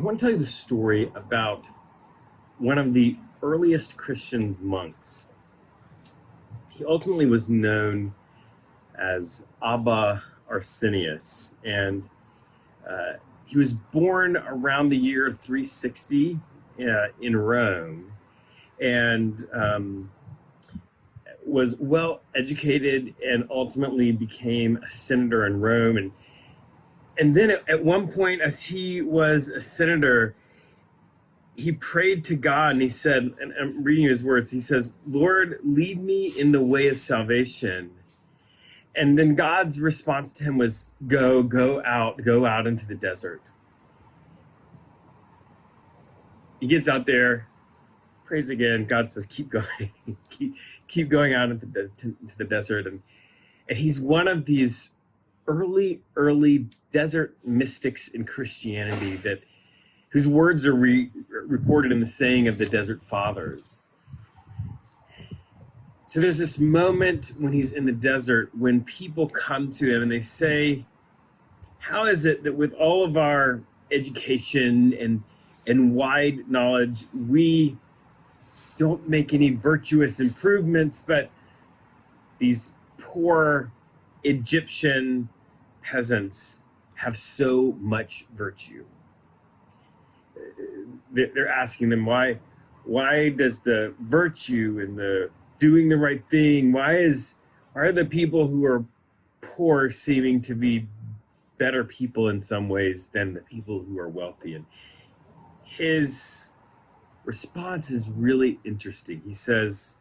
I want to tell you the story about one of the earliest Christian monks. He ultimately was known as Abba Arsenius, and he was born around the year 360 in Rome, and was well educated and ultimately became a senator in Rome. And then at one point, as he was a senator, he prayed to God and he said, and I'm reading his words, he says, "Lord, lead me in the way of salvation." And then God's response to him was, go out into the desert. He gets out there, prays again. God says, keep going, keep going out into the desert. And he's one of these early desert mystics in Christianity whose words are recorded in the saying of the Desert Fathers. So there's this moment when he's in the desert when people come to him and they say, how is it that with all of our education and wide knowledge, we don't make any virtuous improvements, but these poor Egyptian peasants have so much virtue? They're asking them, why does the virtue and the doing the right thing, why are the people who are poor seeming to be better people in some ways than the people who are wealthy? And his response is really interesting. He says,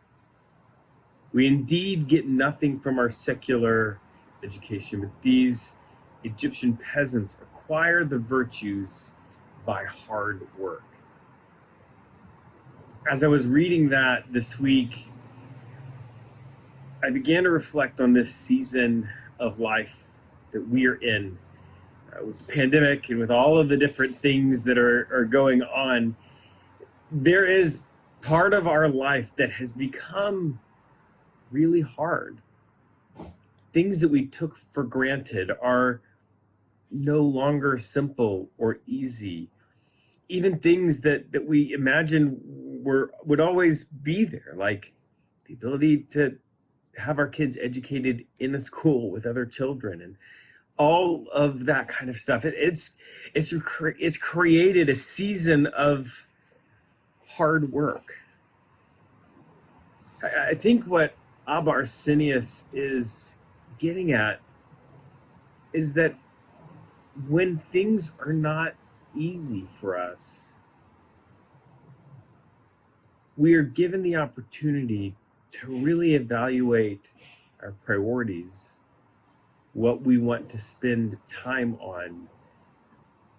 we indeed get nothing from our secular education, but these Egyptian peasants acquire the virtues by hard work. As I was reading that this week, I began to reflect on this season of life that we are in, with the pandemic and with all of the different things that are going on. There is part of our life that has become really hard. Things that we took for granted are no longer simple or easy. Even things that we imagined would always be there, like the ability to have our kids educated in a school with other children and all of that kind of stuff. It's created a season of hard work. I think what Abba Arsenius is getting at is that when things are not easy for us, we are given the opportunity to really evaluate our priorities, what we want to spend time on,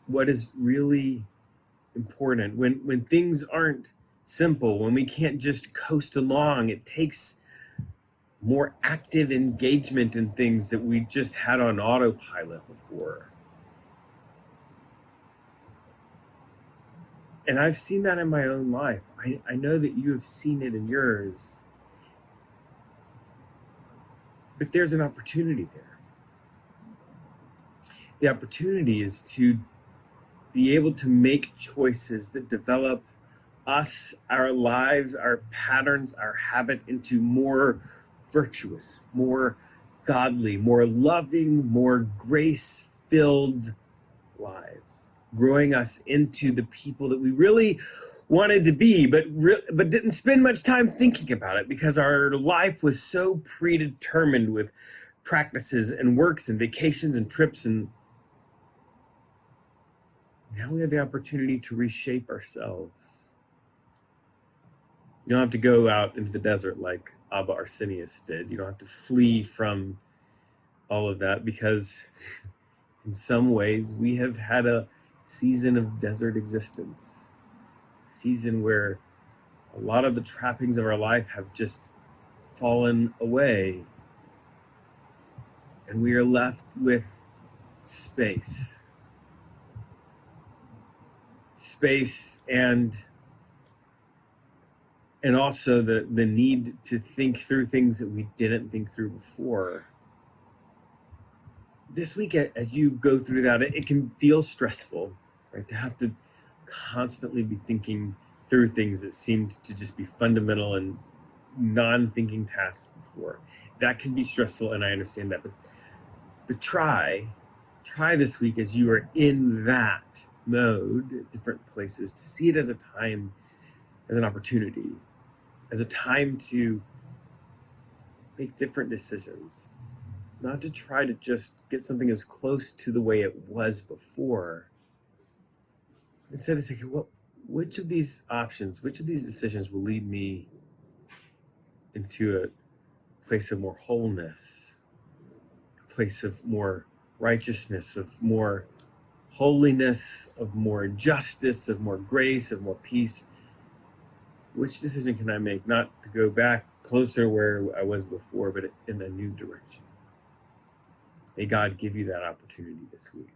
what is really important. When things aren't simple, when we can't just coast along, it takes more active engagement in things that we just had on autopilot before. And I've seen that in my own life. I know that you have seen it in yours. But there's an opportunity there. The opportunity is to be able to make choices that develop us, our lives, our patterns, our habit into more virtuous, more godly, more loving, more grace-filled lives, growing us into the people that we really wanted to be, but didn't spend much time thinking about it because our life was so predetermined with practices and works and vacations and trips. And now we have the opportunity to reshape ourselves. You don't have to go out into the desert like Abba Arsenius did. You don't have to flee from all of that, because in some ways we have had a season of desert existence. Season where a lot of the trappings of our life have just fallen away, and we are left with space and also the need to think through things that we didn't think through before. This week, as you go through that, it can feel stressful, right? To have to constantly be thinking through things that seemed to just be fundamental and non-thinking tasks before. That can be stressful, and I understand that. But try this week as you are in that mode at different places to see it as a time, as an opportunity, as a time to make different decisions. Not to try to just get something as close to the way it was before. Instead of saying, well, which of these options, which of these decisions will lead me into a place of more wholeness, a place of more righteousness, of more holiness, of more justice, of more grace, of more peace? Which decision can I make, not to go back closer where I was before, but in a new direction? May God give you that opportunity this week.